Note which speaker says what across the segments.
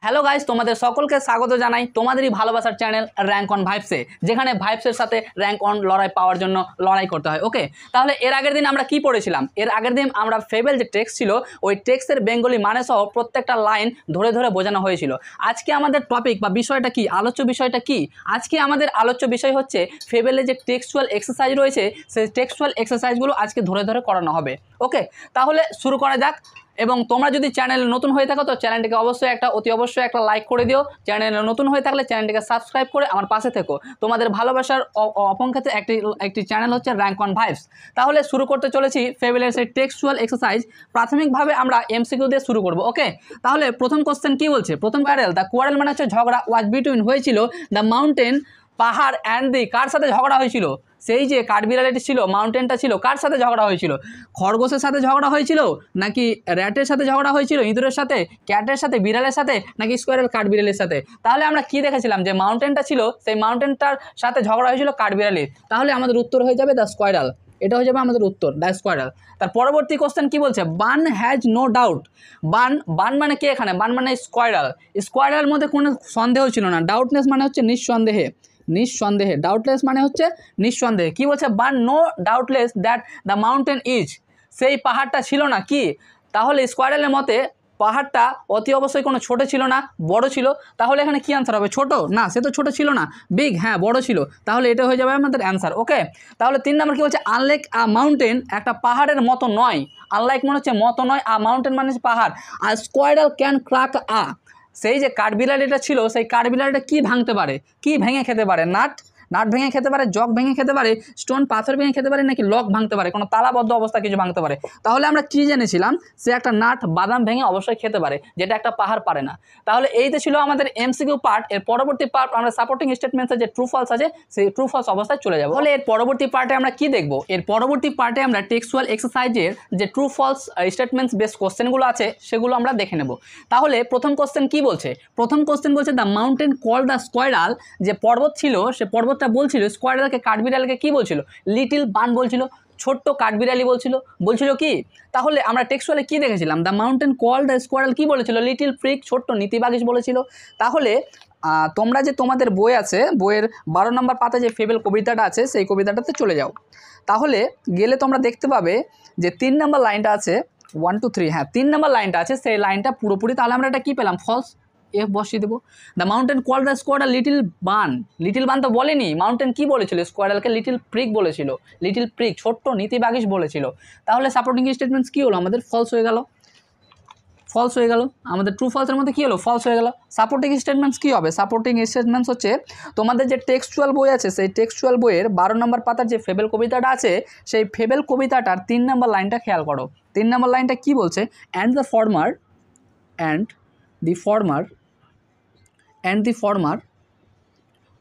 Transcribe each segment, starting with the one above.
Speaker 1: Hello guys, তোমাদের সকলকে স্বাগত জানাই তোমাদেরই ভালোবাসার চ্যানেল র্যাঙ্ক অন ভাইবসে, যেখানে ভাইবসের সাথে র্যাঙ্ক অন লড়াই পাওয়ার জন্য লড়াই করতে হয়। ওকে, তাহলে এর আগের দিন আমরা কি পড়েছিলাম? এর আগের দিন আমরা ফেবেল যে টেক্সট ছিল ওই টেক্সটের বেঙ্গলি মানে সহ প্রত্যেকটা লাইন ধরে ধরে বোঝানো হয়েছিল। আজকে আমাদের টপিক বা বিষয়টা কি, আলোচ্য বিষয়টা কি? আজকে আমাদের আলোচ্য বিষয় হচ্ছে ফেবেলের যে টেক্সচুয়াল এক্সারসাইজ রয়েছে সেই টেক্সচুয়াল এক্সারসাইজগুলো আজকে ধরে ধরে করানো হবে। ওকে, তাহলে শুরু করা যাক। এবং তোমরা যদি চ্যানেলে নতুন হয়ে থাকো তো চ্যানেলটিকে অতি অবশ্যই একটা লাইক করে দিও। চ্যানেলে নতুন হয়ে থাকলে চ্যানেলটিকে সাবস্ক্রাইব করে আমার পাশে থেকো। তোমাদের ভালোবাসার অপেক্ষাতে একটি চ্যানেল হচ্ছে র্যাঙ্ক অন ভাইবস। তাহলে শুরু করতে চলেছি ফেবেলের সেই টেক্সচুয়াল এক্সারসাইজ। প্রাথমিকভাবে আমরা এমসিকিউ দিয়ে শুরু করব। ওকে, তাহলে প্রথম কোশ্চেন কি বলছে? প্রথম কোয়ারেল মানে হচ্ছে ঝগড়া, ওয়াজ বিটুইন হয়েছিল দ্য মাউন্টেন পাহাড় অ্যান্ড দি, কার সাথে ঝগড়া হয়েছিল? সেই যে কাঠবিড়ালিটি ছিল, মাউন্টেনটা ছিল, কার সাথে ঝগড়া হয়েছিল? খরগোশের সাথে ঝগড়া হয়েছিল, নাকি র্যাটের সাথে ঝগড়া হয়েছিল, ইঁদুরের সাথে, ক্যাটের সাথে, বিড়ালের সাথে, নাকি স্কোয়ারেল কাঠবিড়ালির সাথে? তাহলে আমরা কি দেখেছিলাম যে মাউন্টেনটা ছিল, সেই মাউন্টেনটার সাথে ঝগড়া হয়েছিল কাঠবিড়ালির। তাহলে আমাদের উত্তর হয়ে যাবে দ্য স্কোয়ারাল। এটা হয়ে যাবে আমাদের উত্তর, দ্য স্কোয়ারাল। তার পরবর্তী কোশ্চেন কি বলছে? বান হ্যাজ নো ডাউট। বান মানে কি? এখানে বান মানে স্কোয়ারাল। স্কোয়ারালের মধ্যে কোনো সন্দেহ ছিল না। ডাউটনেস মানে হচ্ছে নিঃসন্দেহে, নিঃসন্দেহে। ডাউটলেস মানে হচ্ছে নিঃসন্দেহে। কি বলছে? Bun no doubtless that the mountain is, সেই পাহাড়টা ছিল না কি? তাহলে স্কোয়ারেলের মতে পাহাড়টা অতি অবশ্যই কোনো ছোটো ছিল না, বড় ছিল। তাহলে এখানে কি অ্যান্সার হবে? ছোট না, সে তো ছোটো ছিল না, বিগ, হ্যাঁ বড় ছিল। তাহলে এটা হয়ে যাবে আমাদের অ্যান্সার। ওকে, তাহলে 3 নম্বর কি বলছে? আনলাইক আ মাউন্টেন, একটা পাহাড়ের মতো নয়। আনলাইক মানে হচ্ছে মতো নয়, আ মাউন্টেন মানে হচ্ছে পাহাড়। আর স্কোয়ারেল ক্যান ক্র্যাক আ, সেই যে কাঠবিড়ালিটা ছিল সেই কাঠবিড়ালিটা কি ভাঙতে পারে, কি ভেঙে খেতে পারে? নাট ভেঙে খেতে পারে, জগ ভেঙে খেতে পারে, স্টোন পাথর ভেঙে খেতে পারে, নাকি লক ভাঙতে পারে, কোনো তালাবদ্ধ অবস্থা কিছু ভাঙতে পারে? তাহলে আমরা কি জেনেছিলাম? সে একটা নাট বাদাম ভেঙে অবশ্যই খেতে পারে, যেটা একটা পাহাড় পারে না। তাহলে এইটা ছিল আমাদের এমসিকিউ পার্ট। এর পরবর্তী পার্ট আমরা সাপোর্টিং স্টেটমেন্টসের যে ট্রু ফলস আছে সেই ট্রু ফলস অবস্থায় চলে যাবো। তাহলে এর পরবর্তী পার্টে আমরা কি দেখব? এর পরবর্তী পার্টে আমরা টেক্সচুয়াল এক্সারসাইজের যে ট্রু ফলস স্টেটমেন্টস বেস কোশ্চেনগুলো আছে সেগুলো আমরা দেখে নেব। তাহলে প্রথম কোশ্চেন কি বলছে? প্রথম কোশ্চেন বলছে দ্য মাউন্টেন কল দ্য স্কোয়ারাল, যে পর্বত ছিল সে পর্বতটা বলছিল স্কোয়ারালকে, কাঠবিড়ালকে কি বলছিল? লিটিল বান বলছিল, ছোট্ট কাঠবিড়ালি বলছিল কি? তাহলে আমরা টেক্সচুয়ালে কি দেখেছিলাম? দ্য মাউন্টেন কল দ্য স্কোয়ারাল কি বলেছিল? লিটিল প্রিক, ছোট্ট নীতিবাগিস বলেছিল। তাহলে তোমরা যে তোমাদের বই আছে, বইয়ের 12 নম্বর পাতা যে ফেবেল কবিতাটা আছে সেই কবিতাটাতে চলে যাও। তাহলে গেলে তোমরা দেখতে পাবে যে 3 নম্বর লাইনটা আছে, 1 2 3, হ্যাঁ 3 নম্বর লাইনটা আছে, সেই লাইনটা পুরোপুরি। তাহলে আমরা এটা কি পেলাম? ফলস। এফ বসিয়ে দেবো। The mountain call the squirrel little Bun, little Bun তো বলেনি। মাউন্টেন কি বলেছিল? স্কোয়ারালকে লিটিল প্রিক বলেছিল, লিটিল প্রিক, ছোট্ট নীতিবাগিস বলেছিল। তাহলে সাপোর্টিং স্টেটমেন্টস কি হলো? আমাদের ফলস হয়ে গেল, ফলস হয়ে গেল। আমাদের ট্রু ফলসের মধ্যে কী হলো? ফলস হয়ে গেল। সাপোর্টিং স্টেটমেন্টস কী হবে? সাপোর্টিং স্টেটমেন্টস হচ্ছে তোমাদের যে টেক্সচুয়াল বই আছে সেই টেক্সচুয়াল বইয়ের 12 নম্বর পাতার যে ফেবেল কবিতাটা আছে সেই ফেবেল কবিতাটার 3 নম্বর লাইনটা খেয়াল করো। 3 নম্বর লাইনটা কি বলছে? And the former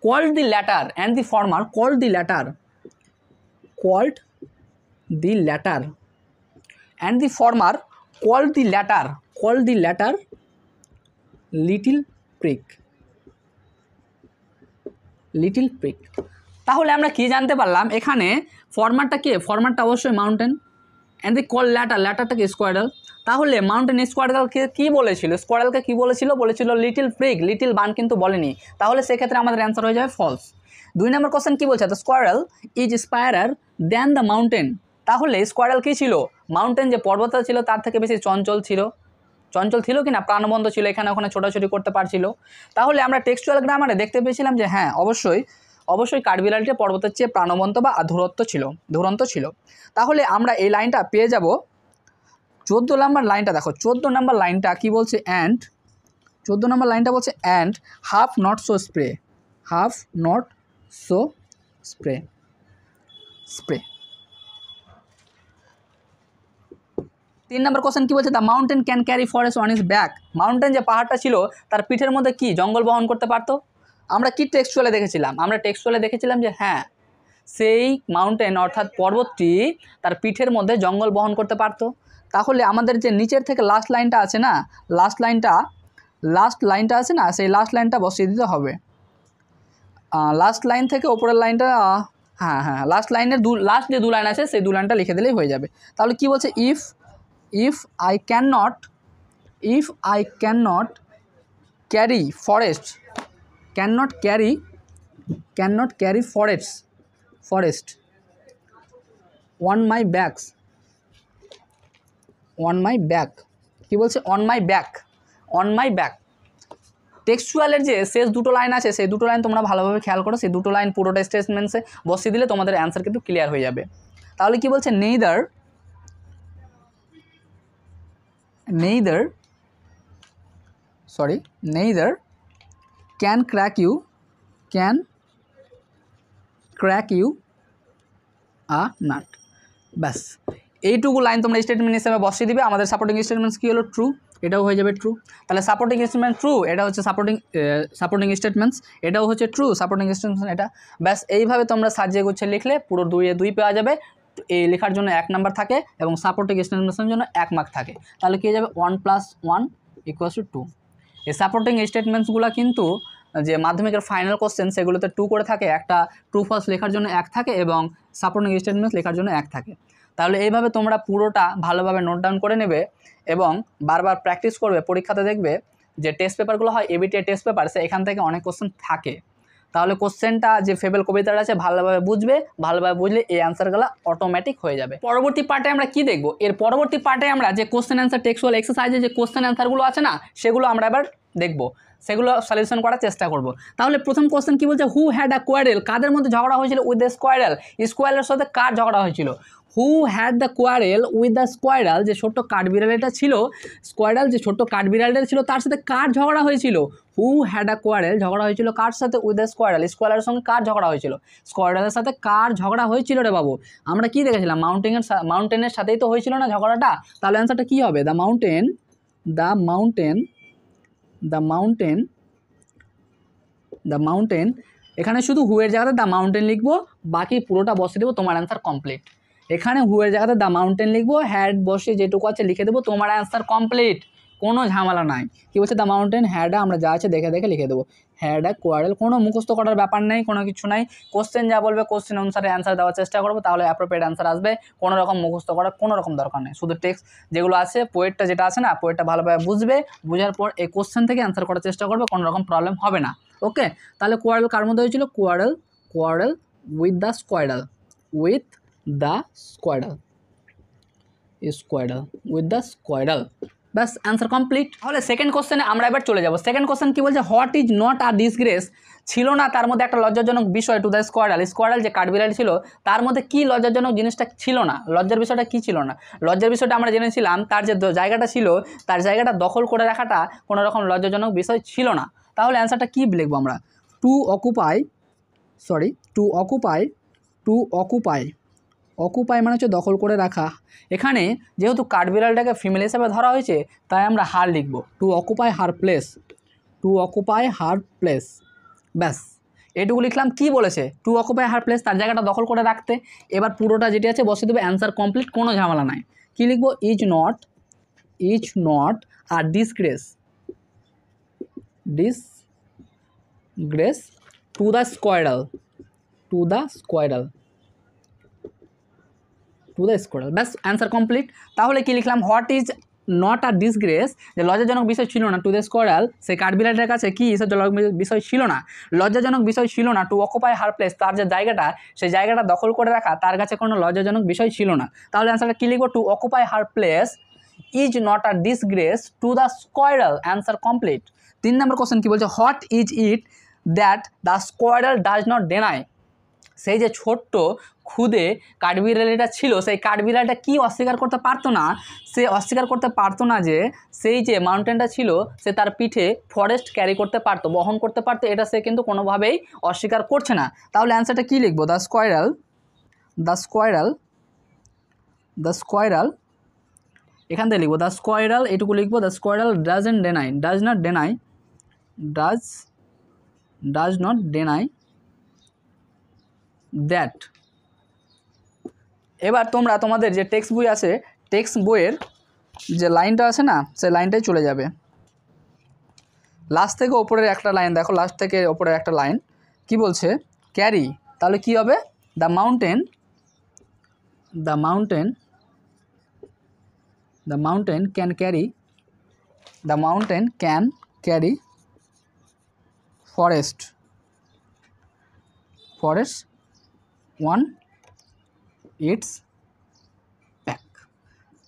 Speaker 1: called the latter, and the former called the latter, and the former called the latter little prick. তাহলে আমরা কি জানতে পারলাম? এখানে ফরমারটা কে? ফরমারটা অবশ্যই মাউন্টেন, অ্যান্ড দি কল ল্যাটারটা কি? স্কোয়ারাল। তাহলে মাউন্টেন স্কোয়ারালকে কি বলেছিল? স্কোয়ারালকে কি বলেছিল? লিটিল প্রিক, লিটিল বান কিন্তু বলেনি। তাহলে সেক্ষেত্রে আমাদের অ্যান্সার হয়ে যাবে ফলস। 2 নম্বর কোশ্চেন কি বলছে? The squirrel is spryer than the mountain. তাহলে স্কোয়ারাল কী ছিল? মাউন্টেন যে পর্বতটা ছিল তার থেকে বেশি চঞ্চল ছিল কি না? প্রাণবন্ত ছিল, এখানে ওখানে ছোটাছুটি করতে পারছিল। তাহলে আমরা টেক্সচুয়াল গ্রামারে দেখতে পেয়েছিলাম যে হ্যাঁ অবশ্যই কাঠবিড়ালিটা পর্বতের চেয়ে প্রাণবন্ত বা ধুরন্ত ছিল। তাহলে আমরা এই লাইনটা পেয়ে যাব। 14 নম্বর লাইনটা দেখো, 14 নম্বর লাইনটা কি বলছে? অ্যান্ড 14 নম্বর লাইনটা বলছে and half not so spray. 3 number question কি বলছে? The mountain can carry forest on is back. Mountain যে পাহাড়টা ছিল তার পিঠের মধ্যে কি জঙ্গল বহন করতে পারতো? আমরা কি টেক্সচুয়ালে দেখেছিলাম? আমরা টেক্সচুয়ালে দেখেছিলাম যে হ্যাঁ সেই মাউন্টেন অর্থাৎ পর্বতটি তার পিঠের মধ্যে জঙ্গল বহন করতে পারতো। তাহলে আমাদের যে নিচের থেকে লাস্ট লাইনটা আছে না, সেই লাস্ট লাইনটা বসিয়ে দিতে হবে। লাস্ট লাইন থেকে ওপরের লাইনটা, হ্যাঁ লাস্ট লাইনের লাস্ট যে 2 লাইন আছে সেই 2 লাইনটা লিখে দিলেই হয়ে যাবে। তাহলে কি বলছে? If I cannot carry forest, can not carry forest on my back, কী বলছে অন মাই ব্যাক। টেক্সচুয়ালের যে শেষ দুটো লাইন আছে সেই দুটো লাইন তোমরা ভালোভাবে খেয়াল করো, সেই দুটো লাইন পুরোটা স্টেটমেন্টসে বসিয়ে দিলে তোমাদের অ্যান্সার কিন্তু ক্লিয়ার হয়ে যাবে। তাহলে কি বলছে, neither can crack you a nut. ব্যাস এইটুকু লাইন তোমরা স্টেটমেন্ট হিসেবে বসিয়ে দিবে। আমাদের সাপোর্টিং স্টেটমেন্টস কী হলো, ট্রু, এটাও হয়ে যাবে ট্রু। তাহলে সাপোর্টিং স্টেটমেন্ট ট্রু, এটা হচ্ছে সাপোর্টিং স্টেটমেন্টস, এটাও হচ্ছে ট্রু সাপোর্টিং স্টেটমেন্টস এটা। ব্যাস এইভাবে তোমরা সাজিয়ে গুছিয়ে লিখলে পুরো 2-2 পাওয়া যাবে। এই লেখার জন্য 1 নাম্বার থাকে এবং সাপোর্টিং স্টেটমেন্টসের জন্য 1 মার্ক থাকে। তাহলে কী হয়ে যাবে, 1 + 1 = 2। এই সাপোর্টিং স্টেটমেন্টসগুলো কিন্তু যে মাধ্যমিকের ফাইনাল কোশ্চেন সেগুলোতে 2 করে থাকে, একটা ট্রু ফলস লেখার জন্য 1 থাকে এবং সাপোর্টিং স্টেটমেন্টস লেখার জন্য 1 থাকে। তাহলে এইভাবে তোমরা পুরোটা ভালোভাবে নোট ডাউন করে নেবে এবং বারবার প্র্যাকটিস করবে। পরীক্ষাতে দেখবে যে টেস্ট পেপারগুলো হয় এবিটিএ টেস্ট পেপার, এখান থেকে অনেক কোশ্চেন থাকে। তাহলে কোশ্চেনটা যে ফেবেল কবিতাটা আছে ভালোভাবে বুঝলে এই অ্যান্সারগুলো অটোমেটিক হয়ে যাবে। পরবর্তী পার্টে আমরা কি দেখব, এর পরবর্তী পার্টে আমরা যে কোশ্চেন অ্যান্সার টেক্সচুয়াল এক্সারসাইজে যে কোশ্চেন অ্যান্সারগুলো আছে না, সেগুলো আমরা এবার দেখব, সেগুলো সলিউশন করার চেষ্টা করব। তাহলে প্রথম কোশ্চেন কি বলছে, হু হ্যাড আ কোয়ারেল, কাদের মধ্যে ঝগড়া হয়েছিল উইথ দ্য স্কোয়ারেল, স্কোয়ারেলের সাথে কার ঝগড়া হয়েছিল। Who had the quarrel with the squirrel, যে ছোট্ট কাঠবিড়ালিটা ছিল, স্কোয়ারেল যে ছোট্ট কাঠবিড়ালিটা ছিল তার সাথে কার ঝগড়া হয়েছিল। হু হ্যাড আ কোয়ারেল ঝগড়া হয়েছিল কার সাথে, উইথ দ্য স্কোয়ারেল, স্কোয়ারেলের সঙ্গে কার ঝগড়া হয়েছিল, স্কোয়ারেলের সাথে কার ঝগড়া হয়েছিল রে বাবু। আমরা কি দেখেছিলাম, মাউন্টেনের সাথেই তো হয়েছিল না ঝগড়াটা। তাহলে অ্যান্সারটা কী হবে, দ্য মাউন্টেন। এখানে শুধু হুয়ের জায়গাতে দ্য মাউন্টেন লিখবো, বাকি পুরোটা বসে দেবো, তোমার অ্যান্সার কমপ্লিট। এখানে হুয়ের জায়গাতে দ্য মাউন্টেন লিখবো, হ্যাড বসে যেটুকু আছে লিখে দেবো, তোমার অ্যান্সার কমপ্লিট, কোনো ঝামেলা নাই। কী বলছে, দ্য মাউন্টেন হ্যাড, আমরা যা আছে দেখে লিখে দেবো, হ্যাড আ কোয়ারেল। কোনো মুখস্থ করার ব্যাপার নেই, কোনো কিছু নাই। কোশ্চেন যা বলবে কোশ্চেন অনুসারে অ্যান্সার দেওয়ার চেষ্টা করবো, তাহলে অ্যাপ্রোপ্রিয়েট অ্যান্সার আসবে। কোনো রকম মুখস্থ করার কোনো রকম দরকার নেই। শুধু টেক্সট যেগুলো আছে, পোয়েটটা যেটা আছে না, পোয়েটটা ভালোভাবে বুঝবে, বোঝার পর এই কোশ্চেন থেকে অ্যান্সার করার চেষ্টা করবে, কোনো রকম প্রবলেম হবে না। ওকে, তাহলে কোয়ারেল কার মধ্যে হয়েছিল, কোয়ারেল উইথ দ্য স্কোয়ারেল, ব্যাস অ্যান্সার কমপ্লিট। তাহলে সেকেন্ড কোশ্চেনে আমরা এবার চলে যাব। সেকেন্ড কোশ্চেন কি বলছে, what is not a disgrace, ছিল না তার মধ্যে একটা লজ্জাজনক বিষয় টু দ্য স্কোয়ারেল যে কাঠবিড়ালি ছিল তার মধ্যে কি লজ্জাজনক জিনিসটা ছিল না, লজ্জার বিষয়টা কি ছিল না। লজ্জার বিষয়টা আমরা জেনেছিলাম তার যে জায়গাটা ছিল, তার জায়গাটা দখল করে রাখাটা কোনো রকম লজ্জাজনক বিষয় ছিল না। তাহলে অ্যান্সারটা কী লিখবো আমরা, টু অকুপাই মানে হচ্ছে দখল করে রাখা। এখানে যেহেতু কাঠবিড়ালটাকে ফিমেল হিসেবে ধরা হয়েছে তাই আমরা হার লিখব, টু অকুপাই হার প্লেস। ব্যাস এটুকু লিখলাম। কি বলেছে, টু অকুপাই হার প্লেস, তার জায়গাটা দখল করে রাখতে। এবার পুরোটা যেটি আছে বসে দেবে, অ্যান্সার কমপ্লিট, কোনো ঝামেলা নাই। কী লিখবো, is not a disgrace to the squirrel, ব্যাস অ্যান্সার কমপ্লিট। তাহলে কি লিখলাম, what is not a disgrace, যে লজ্জাজনক বিষয় ছিল না টু দ্য স্কোয়ারেল, সেই কাঠবিড়ালিটার কাছে কি বিষয় ছিল না, লজ্জাজনক বিষয় ছিল না, টু অকুপাই হার প্লেস, তার যে জায়গাটা সেই জায়গাটা দখল করে রাখা তার কাছে কোনো লজ্জাজনক বিষয় ছিল না। তাহলে অ্যান্সারটা কী লিখবো, to occupy her place is not a disgrace to the squirrel, answer complete. 3 number question কি বলছে, what is it that the squirrel does not deny, সেই যে ছোট্ট খুদে কাঠবিড়ালিটা ছিল সেই কাঠবিড়ালিটা কি অস্বীকার করতে পারতো না, সে অস্বীকার করতে পারতো না যে সেই যে মাউন্টেনটা ছিল সে তার পিঠে ফরেস্ট ক্যারি করতে পারতো, বহন করতে পারতো, এটা সে কিন্তু কোনোভাবেই অস্বীকার করছে না। তাহলে অ্যান্সারটা কী লিখবো, দ্য স্কোয়ারেল এখান থেকে লিখবো, দ্য স্কোয়ারেল এটুকু লিখবো, the squirrel does not deny that. এবার তোমরা তোমাদের যে টেক্সট বই আছে, টেক্সট বইয়ের যে লাইনটা আছে না সেই লাইনটাই চলে যাবে, লাস্ট থেকে ওপরের একটা লাইন দেখো, লাস্ট থেকে ওপরের একটা লাইন কি বলছে, ক্যারি। তাহলে কি হবে, the mountain can carry forest 1 it's back.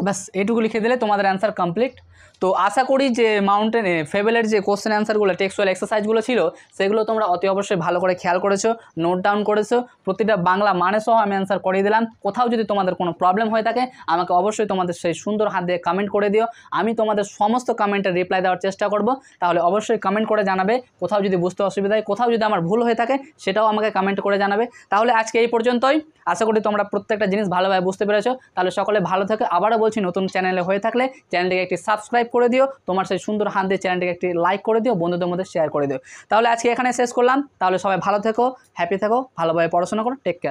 Speaker 1: ব্যাস এইটুকু লিখে দিলে তোমাদের অ্যান্সার কমপ্লিট। তো আশা করি যে মাউন্টেনে ফেবেলের যে কোশ্চেন অ্যান্সারগুলো টেক্সচুয়াল এক্সারসাইজগুলো ছিল সেগুলো তোমরা অতি অবশ্যই ভালো করে খেয়াল করেছো, নোট ডাউন করেছো, প্রতিটা বাংলা মানে সহ আমি অ্যান্সার করিয়ে দিলাম। কোথাও যদি তোমাদের কোনো প্রবলেম হয়ে থাকে আমাকে অবশ্যই তোমাদের সেই সুন্দর হাত দিয়ে কমেন্ট করে দিও, আমি তোমাদের সমস্ত কমেন্টের রিপ্লাই দেওয়ার চেষ্টা করব। তাহলে অবশ্যই কমেন্ট করে জানাবে কোথাও যদি বুঝতে অসুবিধা হয়, কোথাও যদি আমার ভুল হয়ে থাকে সেটাও আমাকে কমেন্ট করে জানাবে। তাহলে আজকে এই পর্যন্তই, আশা করি তোমরা প্রত্যেকটা জিনিস ভালোভাবে বুঝতে পেরেছো। তাহলে সকলে ভালো থেকে, আবারও বলছি নতুন চ্যানেলে হয়ে থাকলে চ্যানেলটিকে একটি সাবস্ক্রাইব করে দিও, তোমার সেই সুন্দর হাত দিয়ে চ্যানেলটিকে একটি লাইক করে দিও, বন্ধুদের মধ্যে শেয়ার করে দিও। তাহলে আজকে এখানে শেষ করলাম। তাহলে সবাই ভালো থেকো, হ্যাপি থেকো, ভালোভাবে পড়াশোনা করো, টেক কেয়ার।